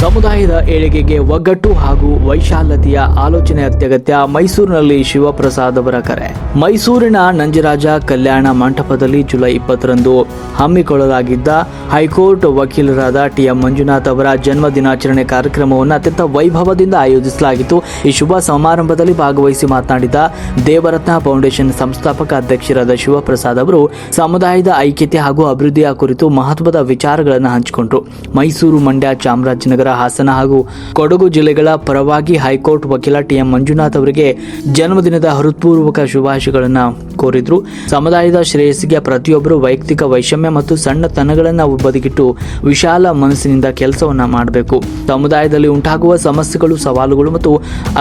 ಸಮುದಾಯದ ಏಳಿಗೆಗೆ ಒಗ್ಗಟ್ಟು ಹಾಗೂ ವೈಶಾಲ್ಯತೆಯ ಆಲೋಚನೆ ಅತ್ಯಗತ್ಯ. ಮೈಸೂರಿನಲ್ಲಿ ಶಿವಪ್ರಸಾದ್ ಅವರ ಕರೆ. ಮೈಸೂರಿನ ನಂಜರಾಜ ಕಲ್ಯಾಣ ಮಂಟಪದಲ್ಲಿ ಜುಲೈ 20ರಂದು ಹಮ್ಮಿಕೊಳ್ಳಲಾಗಿದ್ದ ಹೈಕೋರ್ಟ್ ವಕೀಲರಾದ ಟಿ.ಎಂ. ಮಂಜುನಾಥ್ ಅವರ ಜನ್ಮ ದಿನಾಚರಣೆ ಕಾರ್ಯಕ್ರಮವನ್ನು ಅತ್ಯಂತ ವೈಭವದಿಂದ ಆಯೋಜಿಸಲಾಗಿತ್ತು. ಈ ಶುಭ ಸಮಾರಂಭದಲ್ಲಿ ಭಾಗವಹಿಸಿ ಮಾತನಾಡಿದ ದೇವರತ್ನ ಫೌಂಡೇಶನ್ ಸಂಸ್ಥಾಪಕ ಅಧ್ಯಕ್ಷರಾದ ಶಿವಪ್ರಸಾದ್ ಅವರು ಸಮುದಾಯದ ಐಕ್ಯತೆ ಹಾಗೂ ಅಭಿವೃದ್ಧಿಯ ಕುರಿತು ಮಹತ್ವದ ವಿಚಾರಗಳನ್ನು ಹಂಚಿಕೊಂಡರು. ಮೈಸೂರು, ಮಂಡ್ಯ, ಚಾಮರಾಜನಗರ, ಹಾಸನ ಹಾಗೂ ಕೊಡಗು ಜಿಲ್ಲೆಗಳ ಪರವಾಗಿ ಹೈಕೋರ್ಟ್ ವಕೀಲ ಟಿ.ಎಂ. ಮಂಜುನಾಥ್ ಅವರಿಗೆ ಜನ್ಮದಿನದ ಹೃತ್ಪೂರ್ವಕ ಶುಭಾಶಯಗಳನ್ನು ಕೋರಿದ್ರು. ಸಮುದಾಯದ ಶ್ರೇಯಸ್ಸಿಗೆ ಪ್ರತಿಯೊಬ್ಬರು ವೈಯಕ್ತಿಕ ವೈಷಮ್ಯ ಮತ್ತು ಸಣ್ಣತನಗಳನ್ನು ಬದಿಗಿಟ್ಟು ವಿಶಾಲ ಮನಸ್ಸಿನಿಂದ ಕೆಲಸವನ್ನ ಮಾಡಬೇಕು. ಸಮುದಾಯದಲ್ಲಿ ಉಂಟಾಗುವ ಸಮಸ್ಯೆಗಳು, ಸವಾಲುಗಳು ಮತ್ತು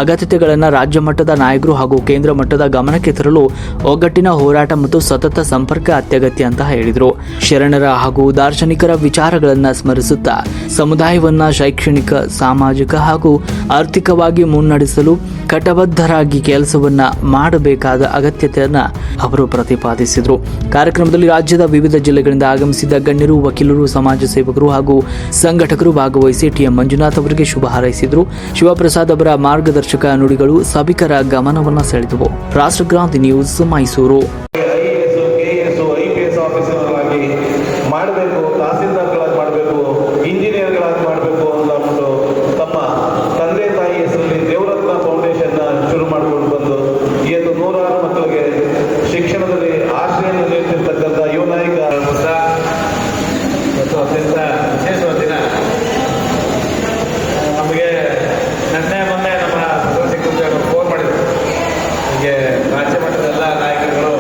ಅಗತ್ಯತೆಗಳನ್ನು ರಾಜ್ಯ ಮಟ್ಟದ ನಾಯಕರು ಹಾಗೂ ಕೇಂದ್ರ ಮಟ್ಟದ ಗಮನಕ್ಕೆ ತರಲು ಒಗ್ಗಟ್ಟಿನ ಹೋರಾಟ ಮತ್ತು ಸತತ ಸಂಪರ್ಕ ಅತ್ಯಗತ್ಯ ಅಂತ ಹೇಳಿದರು. ಶರಣರ ಹಾಗೂ ದಾರ್ಶನಿಕರ ವಿಚಾರಗಳನ್ನು ಸ್ಮರಿಸುತ್ತಾ ಸಮುದಾಯವನ್ನ ಶೈಕ್ಷಣಿಕ, ಸಾಮಾಜಿಕ ಹಾಗೂ ಆರ್ಥಿಕವಾಗಿ ಮುನ್ನಡೆಸಲು ಕಟಬದ್ಧರಾಗಿ ಕೆಲಸವನ್ನ ಮಾಡಬೇಕಾದ ಅಗತ್ಯತೆಯನ್ನು ಅವರು ಪ್ರತಿಪಾದಿಸಿದರು. ಕಾರ್ಯಕ್ರಮದಲ್ಲಿ ರಾಜ್ಯದ ವಿವಿಧ ಜಿಲ್ಲೆಗಳಿಂದ ಆಗಮಿಸಿದ ಗಣ್ಯರು, ವಕೀಲರು, ಸಮಾಜ ಸೇವಕರು ಹಾಗೂ ಸಂಘಟಕರು ಭಾಗವಹಿಸಿ ಟಿ.ಎಂ. ಮಂಜುನಾಥ್ ಅವರಿಗೆ ಶುಭ ಹಾರೈಸಿದರು. ಶಿವಪ್ರಸಾದ್ ಅವರ ಮಾರ್ಗದರ್ಶಕ ನುಡಿಗಳು ಸಭಿಕರ ಗಮನವನ್ನು ಸೆಳೆದವು. ರಾಷ್ಟ್ರಕ್ರಾಂತಿ ನ್ಯೂಸ್, ಮೈಸೂರು. ಅತ್ಯಂತ ವಿಶೇಷವಾದ ದಿನ. ನಮಗೆ ಮೊನ್ನೆ ನಮ್ಮ ಸಚಿವ ಸಿಂಗ್ ಫೋನ್ ಮಾಡಿದರು. ಹೀಗೆ ರಾಜ್ಯ ಮಟ್ಟದ ಎಲ್ಲ ನಾಯಕರುಗಳು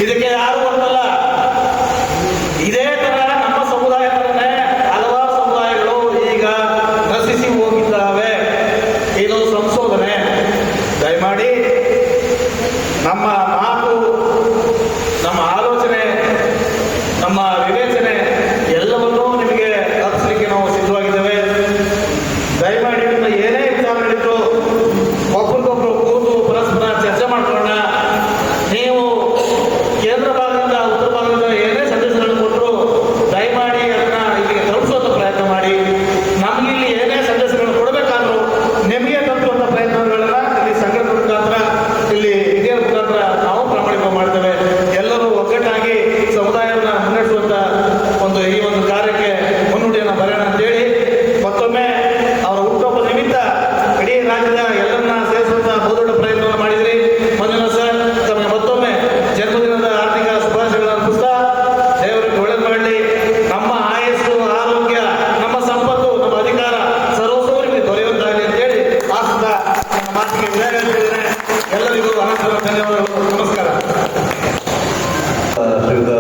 ಇದಕ್ಕೆ ಯಾರು ಗೊತ್ತಲ್ಲ. ಇದೇ ತರ ನಮ್ಮ ಸಮುದಾಯದಲ್ಲೇ ಹಲವಾರು ಸಮುದಾಯಗಳು ಈಗ ನಶಿಸಿ ಹೋಗಿದ್ದಾವೆ. ಇದು ಸಂಶೋಧನೆ. ದಯಮಾಡಿ ನಮ್ಮ ಮಾತು, ನಮ್ಮ ಆಲೋಚನೆ, ನಮ್ಮ ವಿವೇಚನೆ ಎಲ್ಲವನ್ನೂ ನಿಮಗೆ ತಲುಪಿಸಲಿಕ್ಕೆ ನಾವು ಸಿದ್ಧವಾಗಿದ್ದೇವೆ. ದಯಮಾಡಿ ನಿಮ್ಮ ಏನೇ ವಿಚಾರಗಳಿದ್ರು ಒಬ್ಬರಿಗೊಬ್ಬರು ಕೂತು ಪರಸ್ಪರ ಚರ್ಚೆ ಮಾಡ್ಕೊಳ್ಳೋಣ. ನೀವು ಕೇಂದ್ರ ಭಾಗದಿಂದ ಉತ್ತರ ಭಾಗದಿಂದ ಏನೇ ಸಂದೇಶಗಳನ್ನು ಕೊಟ್ಟರು ದಯಮಾಡಿ ಅದನ್ನ ಇಲ್ಲಿಗೆ ತಲುಪಿಸುವಂತ ಪ್ರಯತ್ನ ಮಾಡಿ. ನಮ್ಗೆ ಇಲ್ಲಿ ಏನೇ ಸಂದೇಶಗಳನ್ನು ಕೊಡಬೇಕಾದ್ರೂ ನಿಮಗೆ ತಲುಪುವಂತ ಪ್ರಯತ್ನಗಳನ್ನ ಇಲ್ಲಿ ಸಂಘದ ಮುಖಾಂತರ, ಇಲ್ಲಿ ಹಿರಿಯರ ಮುಖಾಂತರ ನಾವು ಪ್ರಾಮಾಣಿಕ ಮಾಡ್ತೇವೆ. ಎಲ್ಲರೂ ಒಗ್ಗಟ್ಟಾಗಿ ಸಮುದಾಯವನ್ನು ಮುನ್ನಡೆಸುವಂತ ಈ ಒಂದು ಕಾರ್ಯಕ್ಕೆ ಮುನ್ನುಡಿಯನ್ನು ಬರೋಣ ಅಂತೇಳಿ ಮತ್ತೊಮ್ಮೆ ಅವರ ಹುಟ್ಟುಹಬ್ಬದ ನಿಮಿತ್ತ ಇಡೀ ರಾಜ್ಯದ ಎಲ್ಲರನ್ನ ಸೇರಿಸುವಂತ ಬಹುದೊಡ್ಡ ಪ್ರಯತ್ನವನ್ನು ಮಾಡಿದ್ರಿ. ಮಂಜುನಾಥ್ ಸರ್, ತಮಗೆ ಮತ್ತೊಮ್ಮೆ ಜನ್ಮದಿನದ ಆರ್ಥಿಕ ಶುಭಾಶಯಗಳನ್ನು ಅರ್ಪಿಸ್ತಾ ದೇವರಿಗೆ ಒಳ್ಳೇದು ಮಾಡಲಿ. ನಮ್ಮ ಆಯಸ್ಸು, ಆರೋಗ್ಯ, ನಮ್ಮ ಸಂಪತ್ತು, ನಮ್ಮ ಅಧಿಕಾರ ಸರ್ವಸೋರಿಗೆ ದೊರೆಯುವಂತಾಗಲಿ ಅಂತೇಳಿ ಆಶಿಸ್ತಾ ನನ್ನ ಮಾತಿಗೆ ವಿದಾಯ ಹೇಳ್ತಿದ್ದೇನೆ. ಎಲ್ಲರಿಗೂ ಅನಂತರ ಧನ್ಯವಾದಗಳು. ನಮಸ್ಕಾರ. ಶ್ರೀಯುತ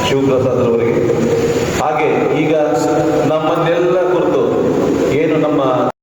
ಶಿವಪ್ರಸಾದ್ ಅವರಿಗೆ